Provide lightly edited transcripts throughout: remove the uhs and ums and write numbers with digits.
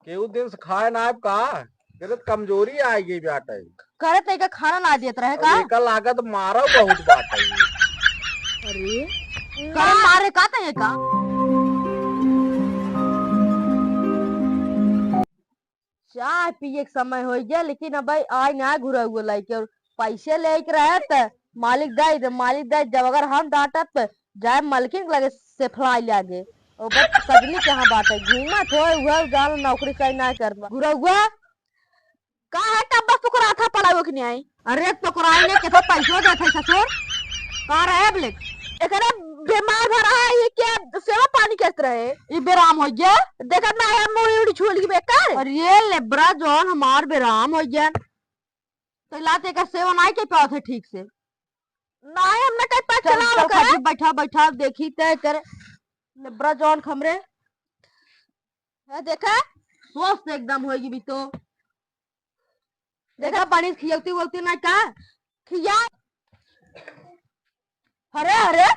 केहू दिन से खाए ना आब का तेरे तो कमजोरी आएगी बेटा। करे तय का खाना ना देत रहे का। और एका लागत मारो बहुत बात है। अरे करे मारे का तय का। चाय पिए के समय हो गया लेकिन अब आज ना घुरा हुआ लाइक और पैसे लेके रहे त मालिक दे जब अगर हम डांटत तो जाए मलकिन लगे से फ्लाई लागे और बस कजली कहाँ बात है घूमत हो हुआ जान नौकरी सही ना कर घुरा हुआ का है तब बस टुकड़ा था पलाओ कि नहीं आई। अरे टुकड़ाई ने केतो पैसो देथे ससुर का रहे ब्लेक एकरे बीमार भरा है ये क्या सेवा पानी कैस रहे ये बेराम हो गया देखा ना है मुड़ी उड़ी छुल की बेकार। अरे ये लेब्रा जोन हमार बेराम हो गया तो लाते का सेवा नहीं के पाओ थे ठीक से ना है हमने कहीं पास चला कर बैठा बैठा देखी तय कर लेब्रा जोन खमरे है देखा स्वस्थ एकदम होगी भी तो देखा पानी खिलती बोलती ना का खिया। अरे अरे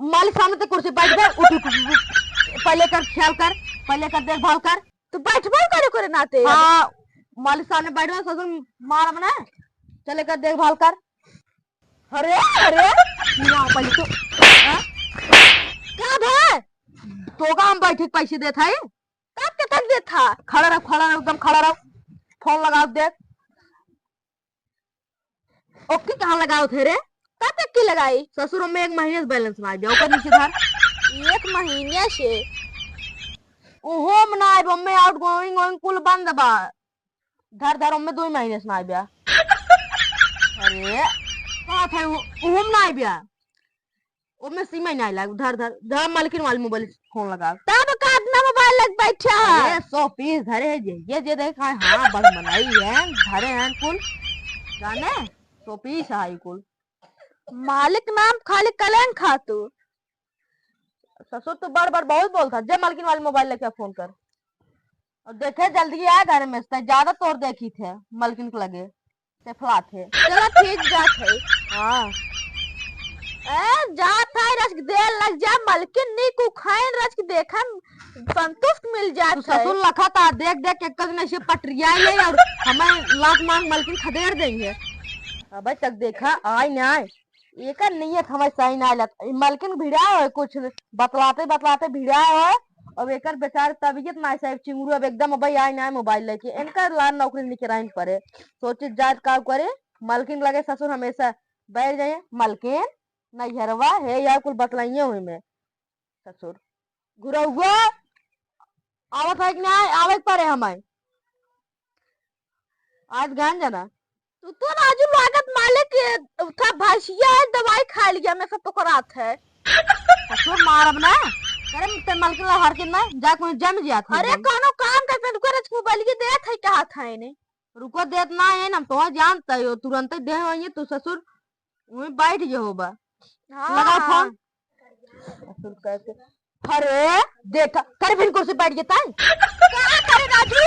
मालिक सामने तो कुर्सी बैठ गए उठ पहले कर ख्याल कर पहले कर देखभाल कर तो बैठभाल करे नाते। हाँ मालिक सामने बैठ गए ससुर मार बना चले कर देखभाल कर। अरे अरे पहले तो क्या है तो का हम बैठे पैसे देता है कब के तक देता खड़ा रहो एकदम खड़ा रहो फोन लगाओ देख ओके कहाँ लगाओ थे रे कब तक की लगाई ससुर में 1 महीने से बैलेंस ना जाओ कर नीचे धर 1 महीने से ओहो मनाई बम्मे आउट गोइंग कुल बंद बा धर धर में 2 महीने से ना बिया। अरे कहाँ थे ओहो मनाई बिया ओमे सीमा नहीं लाग धर धर धर मालकिन वाली मोबाइल फोन लगा तब का अपना मोबाइल लग बैठा है 100 पीस धरे है ये देखा हाँ बस बनाई है धरे हैं कुल जाने 100 पीस है कुल मालिक नाम खाली कलेन खा तू ससुर तो बड़ बड़ बहुत बोलता जब मालकिन वाली मोबाइल लेके फोन कर और देखे जल्दी आ घर में ज्यादा तोड़ देखी थे मालकिन को लगे से फला थे चलो ठीक जात है। हाँ जात है रस दे लग जा मलकिन नी को खाए रस के देखा संतुष्ट मिल जात ससुर लखा था देख देख एक ने से पटरिया ले और हमें लाख मांग मलकिन खदेड़ देंगे अब तक देखा आय ना एक नियत हमें सही ना लत मलकिन भिड़ा है कुछ बतलाते बतलाते भिड़ा है अब एक बेचारे तबीयत ना साहब चिंगरू अब एकदम अब आय ना मोबाइल लेके इनका लान नौकरी लेके रहने पड़े सोचे जात का करे मलकिन लगे ससुर हमेशा बैठ जाए मलकिन नैहरवा है या कुल बतलाइए हुई में ससुर गुरौआ आवत है कि नहीं आवत पड़े हमें आज गान जाना तो राजू लागत मालिक था भाषिया है दवाई खा लिया मैं सब पकड़ात है ससुर मारब ना करे ते मलकिन ला हर के ना जा कोई जम जिया था। अरे कोनो काम करते तो करे मोबाइल के दे थे कहा था इने रुको देत ना है ना तो जानता हो तुरंत दे होइए तू ससुर वहीं बैठ जे होबा लगा फोन ससुर कैसे अरे देखा कर फिर कुर्सी बैठ गया ताई क्या करे राजू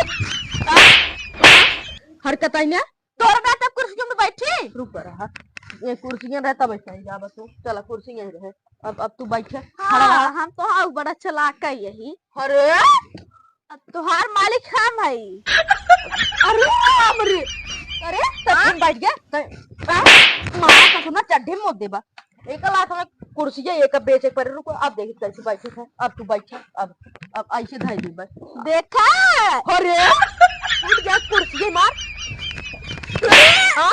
हरकत आई ना तोर बेटा कुर्सी में बैठी रुक रहा ये कुर्सियां रहता बैठा जा बस चला कुर्सी यहीं रहे अब तू बैठ खड़ा रहा। हम तो हाँ बड़ा चलाक है यही। अरे तुहार मालिक हम भाई अरे अरे अरे तब बैठ गया मां का सुना चड्ढे मोद देबा एक लाख में कुर्सी है एक बेचे पर रुको अब देख कैसे बैठे थे अब तू बैठ अब ऐसे धाई दी बस देखा अरे उठ जा कुर्सी मार हां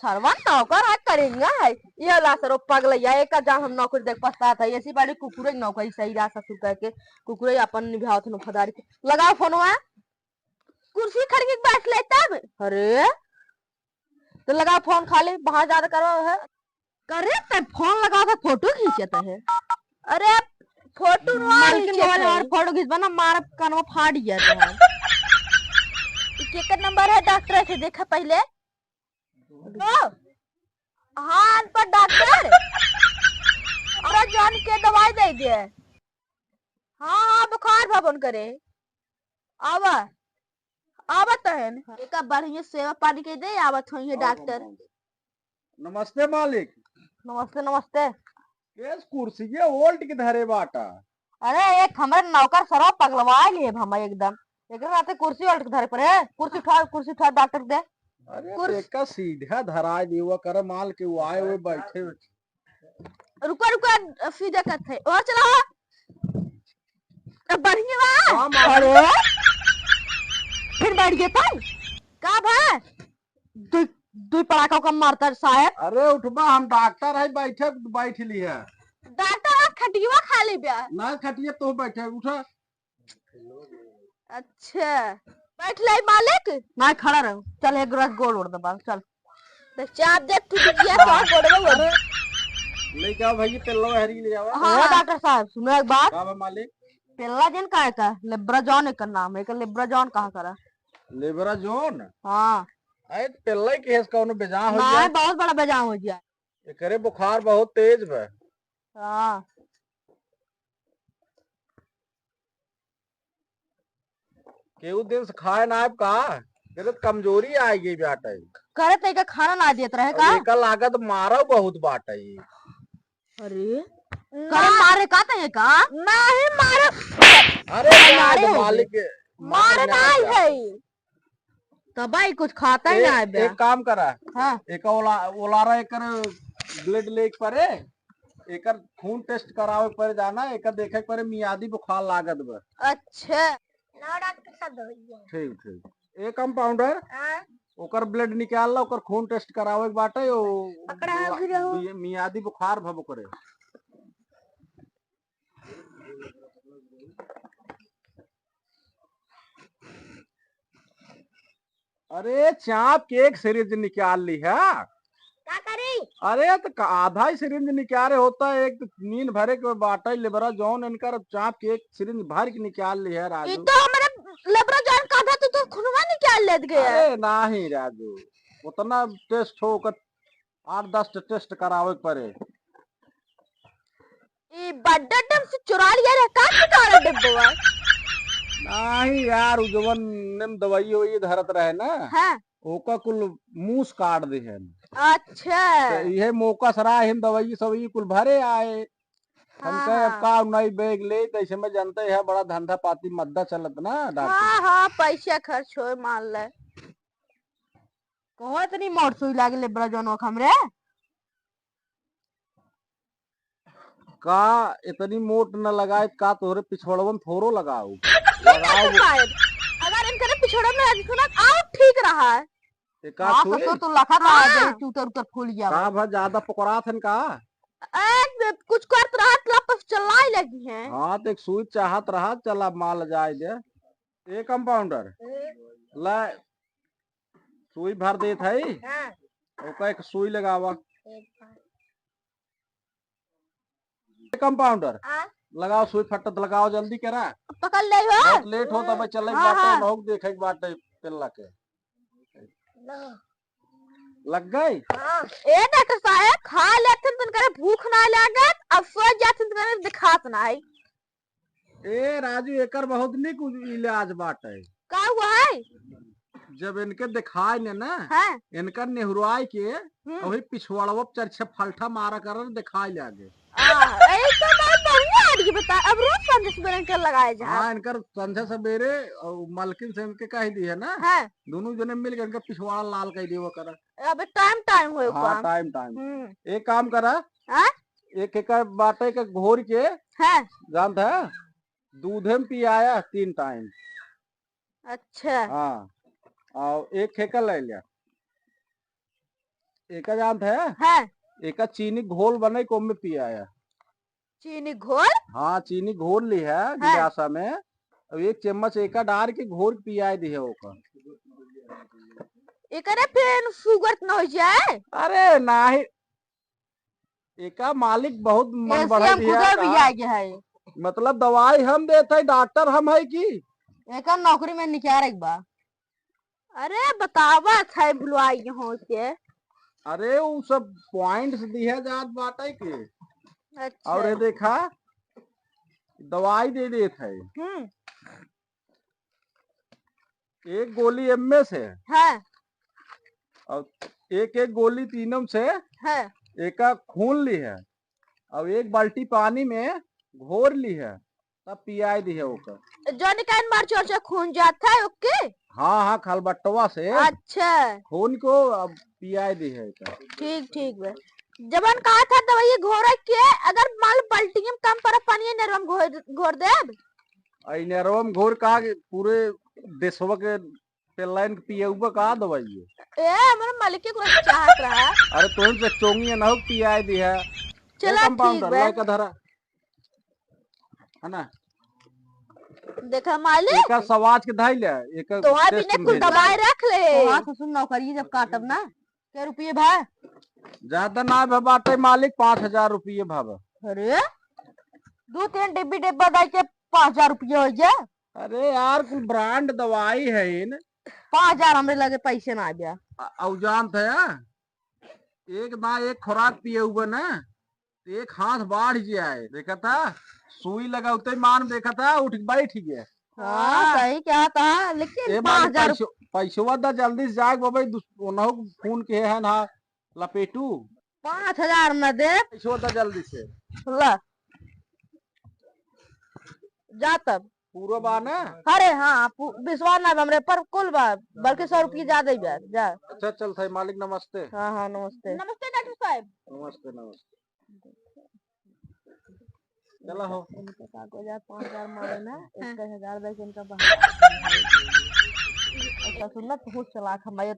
सरवन नौकर है करेंगे है ये ला सरो पगल या एक जा हम नौकरी देख पछता था ऐसी बाड़ी कुकुरे नौकरी सही रा ससुर कह के कुकुरे अपन निभावत न फदारी लगाओ फोनवा कुर्सी खड़ के बैठ ले तब अरे तो लगाओ फोन खाली वहां ज्यादा करो है करे तब फोन लगा के फोटो खींचता है। अरे फोटो और फोटो खींचबा ना मार कानवा फाड़ जाता है के नंबर है डॉक्टर से देखा पहले हाँ पर डॉक्टर अरे जान के दवाई दे दे हाँ हाँ बुखार भवन करे आवा आवत है एक बढ़िया सेवा पानी के दे आवत होइए डॉक्टर। नमस्ते मालिक। नमस्ते नमस्ते केस कुर्सी ये ओल्ट के धरे बाटा अरे एक हमारे नौकर शराब पगलवा लिए हम एकदम एक रात कुर्सी उल्ट धरे पर है कुर्सी उठा डॉक्टर दे अरे कुर्सी देखा सीधा धरा दिया कर माल के वो आए हुए बैठे रुको रुको सीधे कथे और चला अब बढ़िया बा हाँ, मार। अरे फिर बैठ गया था का भाई दु दु पड़ाका का मारता शायद अरे उठबा हम डॉक्टर है बैठे बैठ ली है डॉक्टर खटिया खा ली ब्या ना खटिए तो बैठे उठा अच्छा बैठ ले मालिक ना खड़ा रहो चल एक गिलास गोल उड़ दबा चल तो चाप दे तू दिया तो गोड़वा अरे ले क्या भाई तेलो हरी ले जावा हाँ डॉक्टर साहब सुनो एक बात का बा मालिक पेल्ला जन का है लेब्राजॉन एक नाम है लेब्राजॉन कहा करा लेबरा जोन हाँ अरे तेल्ला के हेस कौनो बेजा हो ना गया बहुत बड़ा बेजाम हो गया एकरे बुखार बहुत तेज बा हाँ केहू दिन से खाए ना आब का तेरे कमजोरी आ गई बाटे करे ते का खाना ना देत रहे का एका लागत मारो बहुत बाटे अरे करे मारे का ते का नहीं मारे अरे मारे यार होगे। मालिक मारे नहीं है तबाई कुछ खाता ही ना है बे एक काम करा हाँ एक ओलारा एकर ब्लड लेक परे एकर खून टेस्ट करावे पर जाना एकर देखे परे मियादी बुखार लागत बा अच्छा ना डॉक्टर साहब दवाई ठीक ठीक एक कंपाउंडर हां ओकर ब्लड निकाल ला ओकर खून टेस्ट करावे के बाटे ओ पकड़ा भी रहो। मियादी बुखार भब करे अरे चाप के एक सिरिंज निकाल ली है क्या करी अरे तो आधा ही सिरिंज निकाले होता है एक तो नींद भरे के बाटा लेबरा जौन इनकर चाप के एक सिरिंज भर के निकाल ली है ये राजू तो हमारे लेब्राजॉन का था तो खुनवा निकाल लेत गया अरे नहीं राजू उतना टेस्ट हो कर 8-10 टेस्ट करावे के पड़े ये बड्डा डम से चुरा लिया रे का चुरा डिब्बा नहीं यार उ जवन निम दवाई वही धरत रहे ना हां ओका कुल मूस काट दे है अच्छा तो ये मौका सरा हिम दवाई सब ये कुल भरे आए हम हाँ, कहे अब हाँ। का नई बैग ले तो ऐसे में जानते है बड़ा धंधा पाती मद्दा चलत ना डॉक्टर हाँ हाँ पैसा खर्च हो मान ले कहो इतनी मोट सुई लागे लेब्राजॉन हमरे का इतनी मोट न लगाए का तोरे पिछड़वन थोरो लगाओ अगर इनके पिछड़ा में आज सुना आओ ठीक रहा है एका हाँ सुई ससुर तो लखा था जब टूटर उतर फूल गया का भा ज्यादा पकड़ा थन का कुछ कर रहा वापस चलाई लगी है हाँ तो एक सुई चाहत रहा चला माल जाए दे ए कंपाउंडर ला सुई भर देत है ओका एक सुई लगावा कंपाउंडर लगाओ सुई फटत लगाओ जल्दी करा पकड़ ले हो बहुत लेट हो तब चले हाँ, बाटे हाँ। बहुत देखे के बाटे पिल्ला के लग गई ए डॉक्टर साहब खा लेते तुम करे भूख ना लागत अब सो जाते तुम करे दिखात ना है ए राजू एकर बहुत निक इलाज बाटे का हुआ है जब इनके दिखाए ने ना हाँ इनकर नेहरुआई के वही पिछवाड़वा चरछे फलठा मारा कर दिखाई लागे ए तो बहुत बढ़िया आदमी बता अब रोज संदेश बन कर लगाए जा हाँ इनकर संझा सवेरे और मालकिन से इनके कह दी है ना हां दोनों जने मिल के इनका पिछवाड़ा लाल कह दियो कर अब टाइम हो हाँ काम टाइम एक काम करा हां एक एक बाटे के घोर के हां जानत है दूधे में पियाया 3 टाइम अच्छा हाँ और एक खेका ले लिया एक जानत है हां एक चीनी घोल बने को में पियाया चीनी घोल हाँ चीनी घोल ली है गिलासा में अब 1 चम्मच एका डार के घोर के पियाई दी है ओका एकरे फिर शुगर न हो जाए अरे नाही एका मालिक बहुत मन बढ़ा दिया खुदा भी का। आ गया है मतलब दवाई हम देते है डॉक्टर हम है की एकर नौकरी में निकाल एक बा अरे बतावा था भुलवाई हो के अरे वो सब पॉइंट्स दिया जात बाटे के अच्छा और ये देखा दवाई दे देते है एक गोली एमए से हाँ और एक गोली तीनों से हाँ एक खून ली है और 1 बाल्टी पानी में घोर ली है तब पियाई दी है ओकर। जो निकाल मार चोर खून जाता है ओके। हाँ खलबट्टवा से अच्छा खून को अब पियाई दी है एकर। ठीक ठीक बे। जबन कहा था दवाई घोर के अगर माल बाल्टी में कम पर पानी नरम घोर देब। आई नरवम घोर कहा कि पूरे देशवा के पेलाइन पियउबा कहा दवाई है। हमारे मालिक को चाहत रहा। अरे तुम से चोंगी ना हो पियाई दी है। चला ठीक कंपाउंडर बे। लाइक धरा है ना। देखा मालिक एक सवाज के धाई ले एक तो वहाँ भी ने कुछ दवाई रख ले। वहाँ से सुन नौकरी जब काटब ना क्या रुपये भाई ज्यादा ना बाटे मालिक 5000 रुपये भाव। अरे 2-3 डिब्बा दाई के 5000 रुपये हो जाए। अरे यार कुल ब्रांड दवाई है इन 5000 हमरे लगे पैसे ना आ गया। औजान था एक ना एक खुराक पिए हुए ना एक हाथ बाढ़ जाए देखा था सुई लगाते मान देखा था उठ बैठ गया। हाँ सही क्या था लेकिन 5000 पैसवा दा जल्दी से जाग बाबा खून के है ना लपेटू 5000 न दे पैसवा दा जल्दी से ला जा तब पूरा बा ना। अरे हाँ विश्वास ना हमरे पर कुल बा बल्कि 100 रुपये ज्यादा ही बा जा। अच्छा चल था मालिक नमस्ते। हाँ नमस्ते नमस्ते डॉक्टर साहब। नमस्ते चला हो इनके कागज 5000 मारे ना 1000 दे के इनका ऐसा सुनना बहुत चलाक हमारे